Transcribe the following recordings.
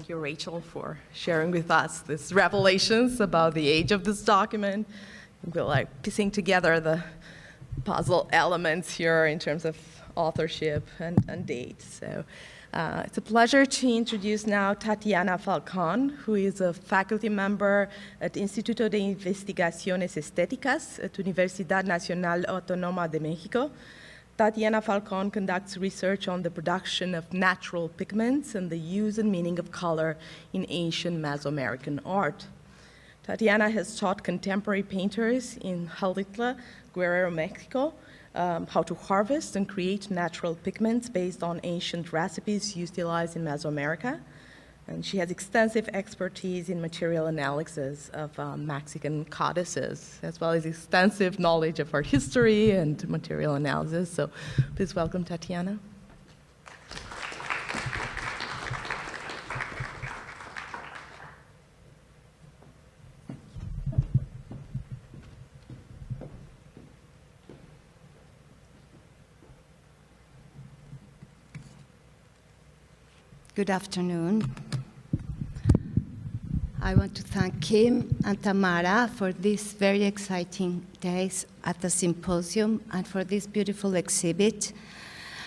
Thank you, Rachel, for sharing with us these revelations about the age of this document. We're like piecing together the puzzle elements here in terms of authorship and date. So it's a pleasure to introduce now Tatiana Falcón, who is a faculty member at Instituto de Investigaciones Estéticas at Universidad Nacional Autónoma de México. Tatiana Falcón conducts research on the production of natural pigments and the use and meaning of color in ancient Mesoamerican art. Tatiana has taught contemporary painters in Xalitla, Guerrero, Mexico, how to harvest and create natural pigments based on ancient recipes utilized in Mesoamerica. And she has extensive expertise in material analysis of Mexican codices, as well as extensive knowledge of art history and material analysis. So please welcome Tatiana. Good afternoon. I want to thank Kim and Tamara for these very exciting days at the symposium and for this beautiful exhibit.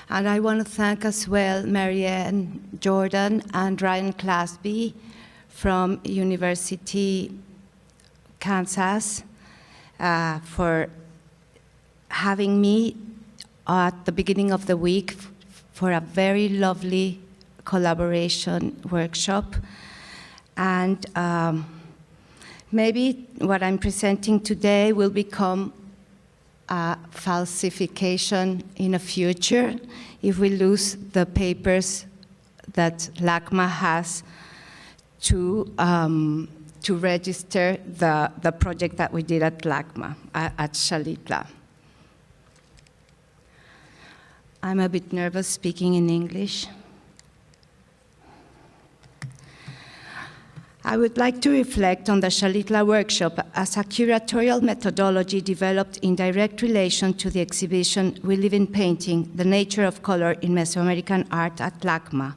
And I want to thank as well Marianne Jordan and Ryan Clasby from University, Kansas, for having me at the beginning of the week for a very lovely collaboration workshop. And maybe what I'm presenting today will become a falsification in the future if we lose the papers that LACMA has to register the project that we did at LACMA, at Xalitla. I'm a bit nervous speaking in English. I would like to reflect on the Xalitla workshop as a curatorial methodology developed in direct relation to the exhibition We Live in Painting, The Nature of Color in Mesoamerican Art at LACMA.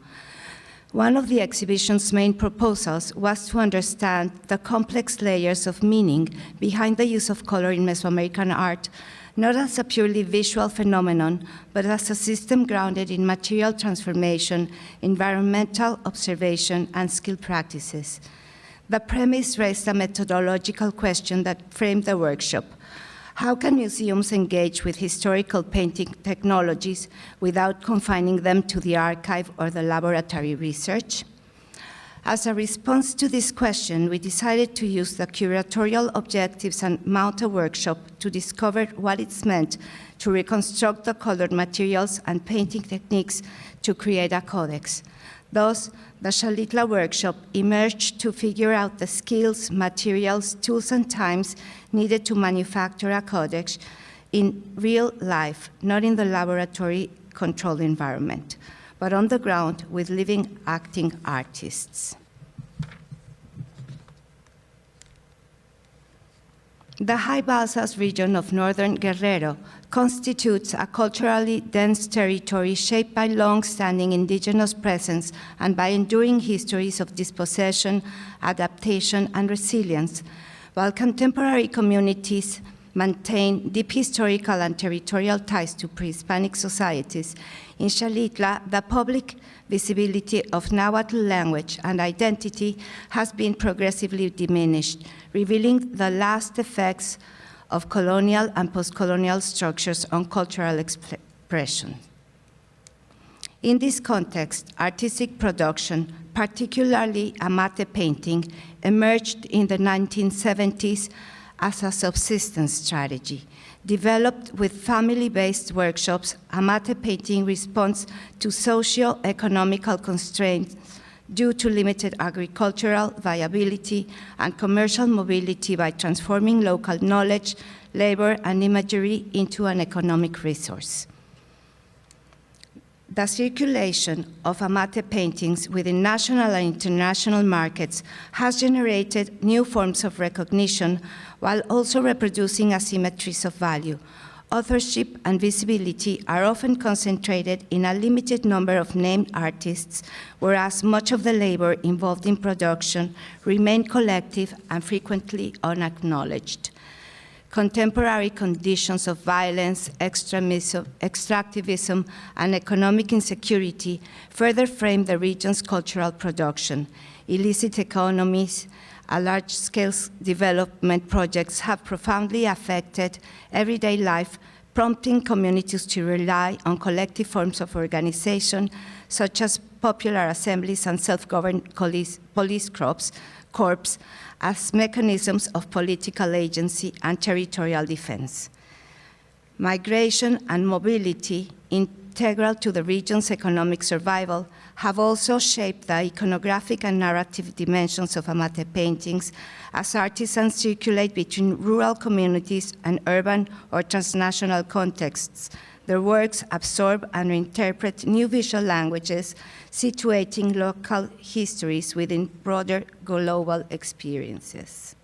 One of the exhibition's main proposals was to understand the complex layers of meaning behind the use of color in Mesoamerican art, not as a purely visual phenomenon, but as a system grounded in material transformation, environmental observation, and skill practices. The premise raised a methodological question that framed the workshop. How can museums engage with historical painting technologies without confining them to the archive or the laboratory research? As a response to this question, we decided to use the curatorial objectives and mount a workshop to discover what it's meant to reconstruct the colored materials and painting techniques to create a codex. Thus, the Xalitla workshop emerged to figure out the skills, materials, tools, and times needed to manufacture a codex in real life, not in the laboratory controlled environment, but on the ground with living, acting artists. The High Balsas region of northern Guerrero constitutes a culturally dense territory shaped by long-standing indigenous presence and by enduring histories of dispossession, adaptation, and resilience, while contemporary communities maintain deep historical and territorial ties to pre-Hispanic societies. In Xalitla, the public visibility of Nahuatl language and identity has been progressively diminished, revealing the last effects of colonial and post-colonial structures on cultural expression. In this context, artistic production, particularly amate painting, emerged in the 1970s as a subsistence strategy. Developed with family-based workshops, amate painting responds to socio-economical constraints due to limited agricultural viability and commercial mobility by transforming local knowledge, labor, and imagery into an economic resource. The circulation of amate paintings within national and international markets has generated new forms of recognition while also reproducing asymmetries of value. authorship and visibility are often concentrated in a limited number of named artists, whereas much of the labor involved in production remain collective and frequently unacknowledged. Contemporary conditions of violence, extractivism, and economic insecurity further frame the region's cultural production. Illicit economies, large-scale development projects have profoundly affected everyday life, prompting communities to rely on collective forms of organization, such as popular assemblies and self-governed police corps, as mechanisms of political agency and territorial defense. Migration and mobility, integral to the region's economic survival, have also shaped the iconographic and narrative dimensions of Amate paintings as artisans circulate between rural communities and urban or transnational contexts. Their works absorb and reinterpret new visual languages, situating local histories within broader global experiences.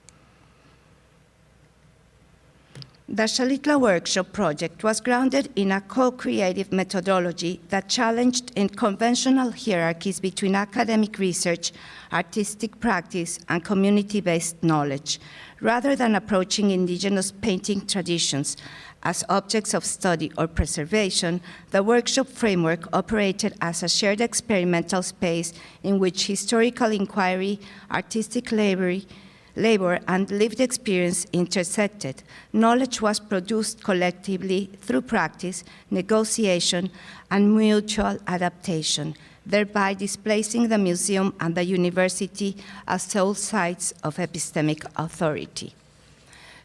The Xalitla workshop project was grounded in a co-creative methodology that challenged in conventional hierarchies between academic research, artistic practice, and community-based knowledge. Rather than approaching indigenous painting traditions as objects of study or preservation, the workshop framework operated as a shared experimental space in which historical inquiry, artistic labor, and lived experience intersected. Knowledge was produced collectively through practice, negotiation, and mutual adaptation, thereby displacing the museum and the university as sole sites of epistemic authority.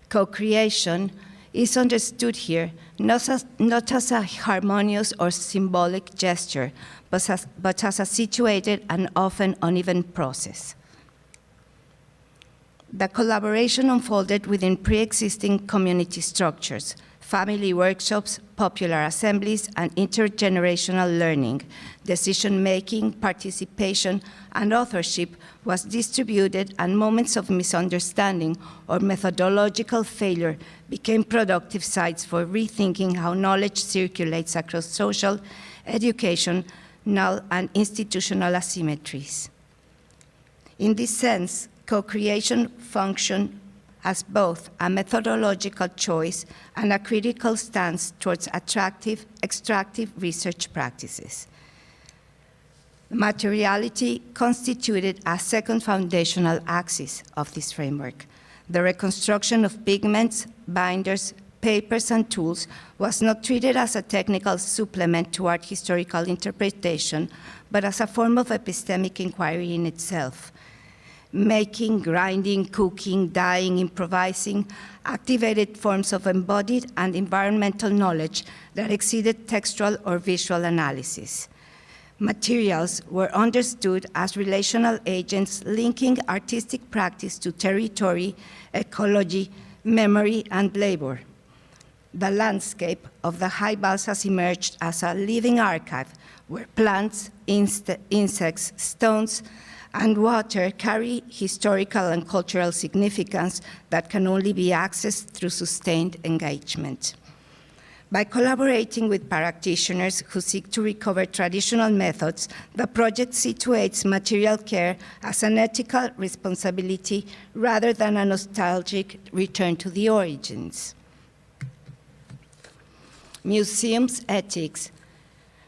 Co-creation is understood here not as a harmonious or symbolic gesture, but as a situated and often uneven process. The collaboration unfolded within pre-existing community structures, family workshops, popular assemblies, and intergenerational learning. Decision-making, participation, and authorship was distributed, and moments of misunderstanding or methodological failure became productive sites for rethinking how knowledge circulates across social, educational, and institutional asymmetries. In this sense, co-creation functioned as both a methodological choice and a critical stance towards extractive research practices. Materiality constituted a second foundational axis of this framework. The reconstruction of pigments, binders, papers, and tools was not treated as a technical supplement to art historical interpretation, but as a form of epistemic inquiry in itself. Making, grinding, cooking, dyeing, improvising activated forms of embodied and environmental knowledge that exceeded textual or visual analysis. Materials were understood as relational agents linking artistic practice to territory, ecology, memory, and labor. The landscape of the high balsas emerged as a living archive where plants, insects, stones, and water carry historical and cultural significance that can only be accessed through sustained engagement. By collaborating with practitioners who seek to recover traditional methods, the project situates material care as an ethical responsibility rather than a nostalgic return to the origins. Museums ethics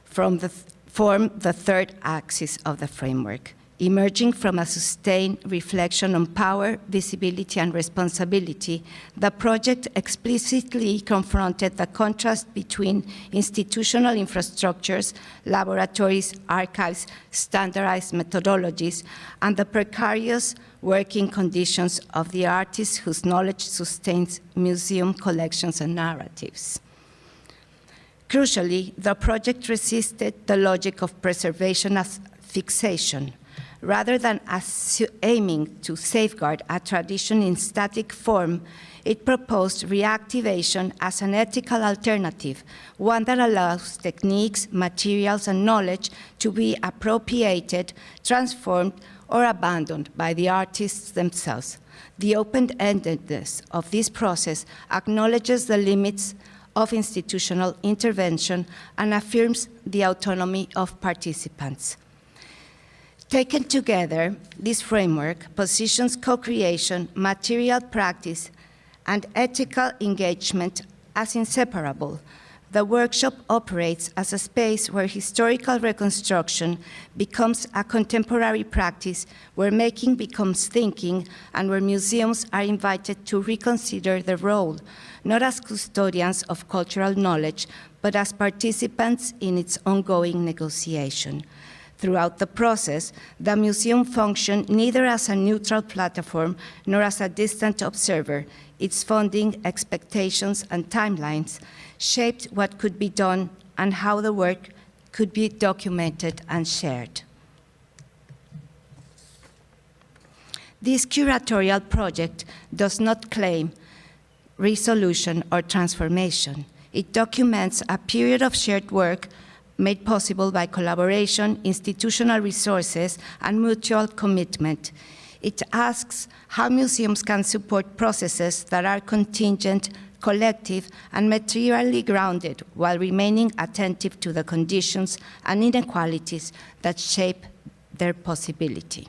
form the third axis of the framework. Emerging from a sustained reflection on power, visibility, and responsibility, the project explicitly confronted the contrast between institutional infrastructures, laboratories, archives, standardized methodologies, and the precarious working conditions of the artists whose knowledge sustains museum collections and narratives. Crucially, the project resisted the logic of preservation as fixation. Rather than aiming to safeguard a tradition in static form, it proposed reactivation as an ethical alternative, one that allows techniques, materials, and knowledge to be appropriated, transformed, or abandoned by the artists themselves. The open-endedness of this process acknowledges the limits of institutional intervention and affirms the autonomy of participants. Taken together, this framework positions co-creation, material practice, and ethical engagement as inseparable. The workshop operates as a space where historical reconstruction becomes a contemporary practice, where making becomes thinking, and where museums are invited to reconsider their role, not as custodians of cultural knowledge, but as participants in its ongoing negotiation. Throughout the process, the museum functioned neither as a neutral platform nor as a distant observer. Its funding, expectations, and timelines shaped what could be done and how the work could be documented and shared. This curatorial project does not claim resolution or transformation. It documents a period of shared work made possible by collaboration, institutional resources, and mutual commitment. It asks how museums can support processes that are contingent, collective, and materially grounded while remaining attentive to the conditions and inequalities that shape their possibility.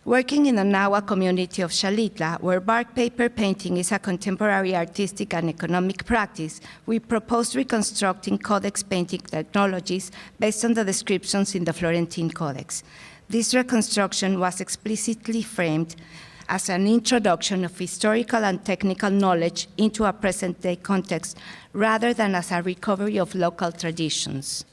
Working in the Nahua community of Xalitla, where bark paper painting is a contemporary artistic and economic practice, we proposed reconstructing codex painting technologies based on the descriptions in the Florentine Codex. This reconstruction was explicitly framed as an introduction of historical and technical knowledge into a present-day context, rather than as a recovery of local traditions.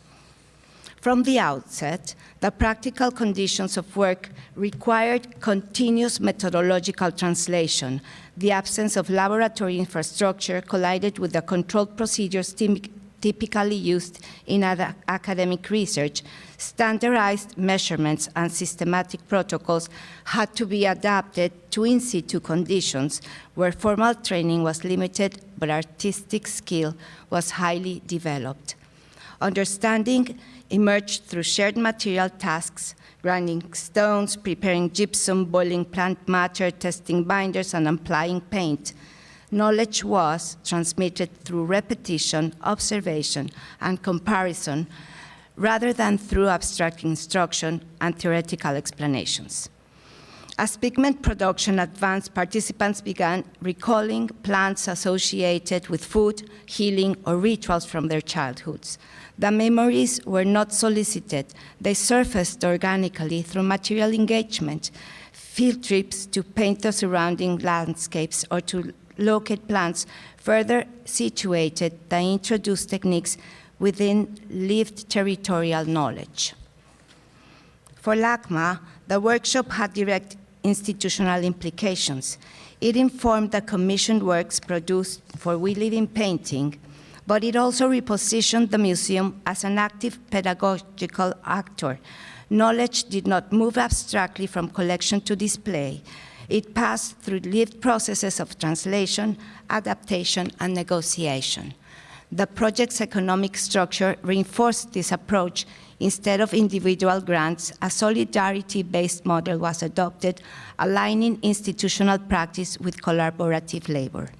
From the outset, the practical conditions of work required continuous methodological translation. The absence of laboratory infrastructure collided with the controlled procedures typically used in academic research. Standardized measurements and systematic protocols had to be adapted to in situ conditions where formal training was limited, but artistic skill was highly developed. Understanding emerged through shared material tasks, grinding stones, preparing gypsum, boiling plant matter, testing binders, and applying paint. Knowledge was transmitted through repetition, observation, and comparison, rather than through abstract instruction and theoretical explanations. As pigment production advanced, participants began recalling plants associated with food, healing, or rituals from their childhoods. The memories were not solicited. They surfaced organically through material engagement, field trips to paint the surrounding landscapes or to locate plants further situated that introduced techniques within lived territorial knowledge. For LACMA, the workshop had direct institutional implications. It informed the commissioned works produced for We Live in Painting, but it also repositioned the museum as an active pedagogical actor. Knowledge did not move abstractly from collection to display. It passed through lived processes of translation, adaptation, and negotiation. The project's economic structure reinforced this approach. Instead of individual grants, a solidarity-based model was adopted, aligning institutional practice with collaborative labor.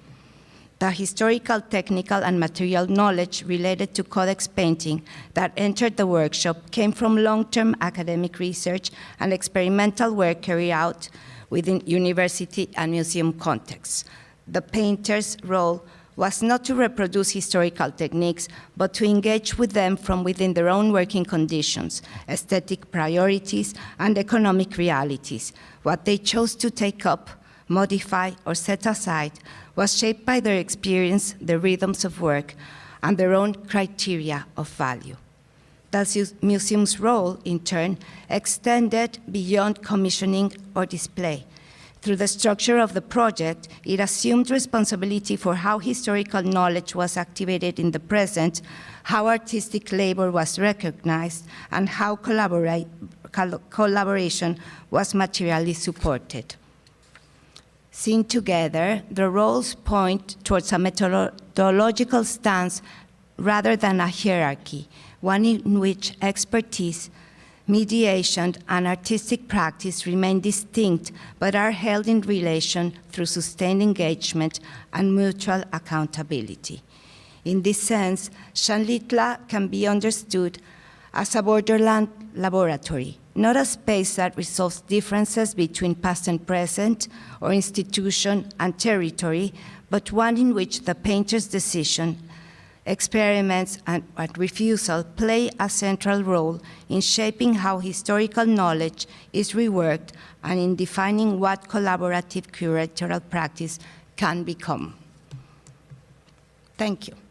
The historical, technical, and material knowledge related to codex painting that entered the workshop came from long-term academic research and experimental work carried out within university and museum contexts. The painter's role was not to reproduce historical techniques, but to engage with them from within their own working conditions, aesthetic priorities, and economic realities. What they chose to take up, modify, or set aside was shaped by their experience, their rhythms of work, and their own criteria of value. The museum's role, in turn, extended beyond commissioning or display. Through the structure of the project, it assumed responsibility for how historical knowledge was activated in the present, how artistic labor was recognized, and how collaboration was materially supported. Seen together, the roles point towards a methodological stance rather than a hierarchy, one in which expertise mediation, and artistic practice remain distinct, but are held in relation through sustained engagement and mutual accountability. In this sense, Xalitla can be understood as a borderland laboratory, not a space that resolves differences between past and present, or institution and territory, but one in which the painter's decision, experiments, and refusal play a central role in shaping how historical knowledge is reworked and in defining what collaborative curatorial practice can become. Thank you.